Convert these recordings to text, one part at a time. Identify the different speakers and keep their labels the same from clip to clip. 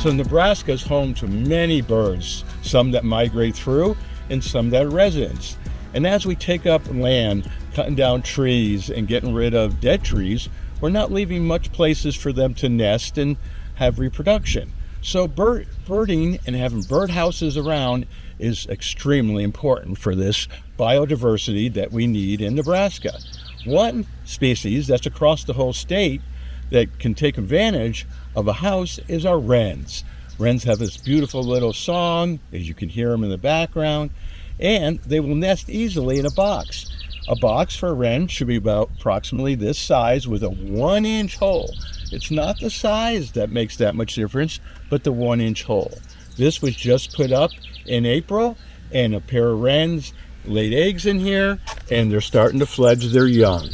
Speaker 1: So Nebraska is home to many birds, some that migrate through and some that are residents. And as we take up land, cutting down trees and getting rid of dead trees, we're not leaving much places for them to nest and have reproduction. So birding and having birdhouses around is extremely important for this biodiversity that we need in Nebraska. One species that's across the whole state that can take advantage of a house is our wrens. Wrens have this beautiful little song, as you can hear them in the background, and they will nest easily in a box. A box for a wren should be about approximately this size with a 1-inch hole. It's not the size that makes that much difference, but the 1-inch hole. This was just put up in April, and a pair of wrens laid eggs in here, and they're starting to fledge their young.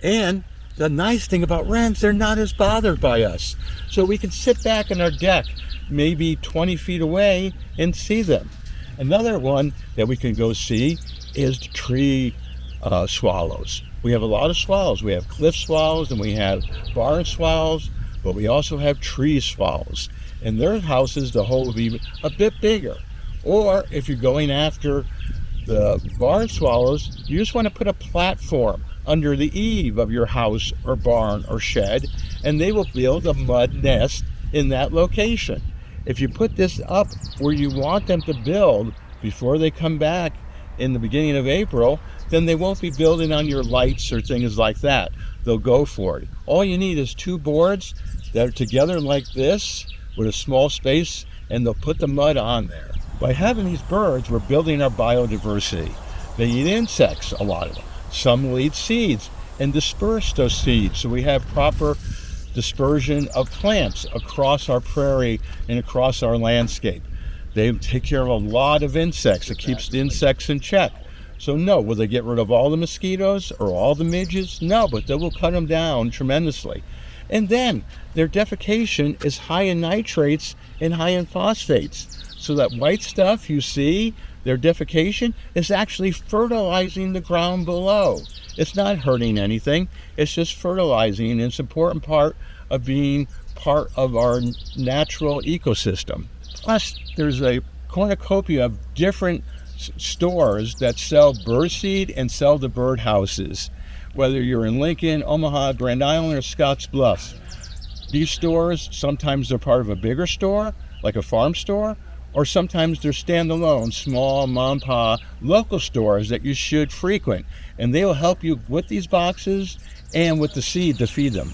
Speaker 1: And the nice thing about wrens, they're not as bothered by us. So we can sit back on our deck, maybe 20 feet away, and see them. Another one that we can go see is the tree swallows. We have a lot of swallows. We have cliff swallows and we have barn swallows, but we also have tree swallows. And their houses, the hole will be a bit bigger. Or if you're going after the barn swallows, you just want to put a platform under the eave of your house or barn or shed, and they will build a mud nest in that location. If you put this up where you want them to build before they come back in the beginning of April, then they won't be building on your lights or things like that. They'll go for it. All you need is 2 boards that are together like this with a small space, and they'll put the mud on there. By having these birds, we're building our biodiversity. They eat insects, a lot of them. Some will eat seeds and disperse those seeds, so we have proper dispersion of plants across our prairie and across our landscape. They take care of a lot of insects. It keeps the insects in check. So no, will they get rid of all the mosquitoes or all the midges? No, but they will cut them down tremendously. And then their defecation is high in nitrates and high in phosphates. So that white stuff you see, their defecation, is actually fertilizing the ground below. It's not hurting anything. It's just fertilizing, and it's an important part of being part of our natural ecosystem. Plus, there's a cornucopia of different stores that sell birdseed and sell the bird houses. Whether you're in Lincoln, Omaha, Grand Island, or Scotts Bluff, these stores, sometimes they're part of a bigger store, like a farm store, or sometimes they're standalone, small mom and pop local stores that you should frequent, and they will help you with these boxes and with the seed to feed them.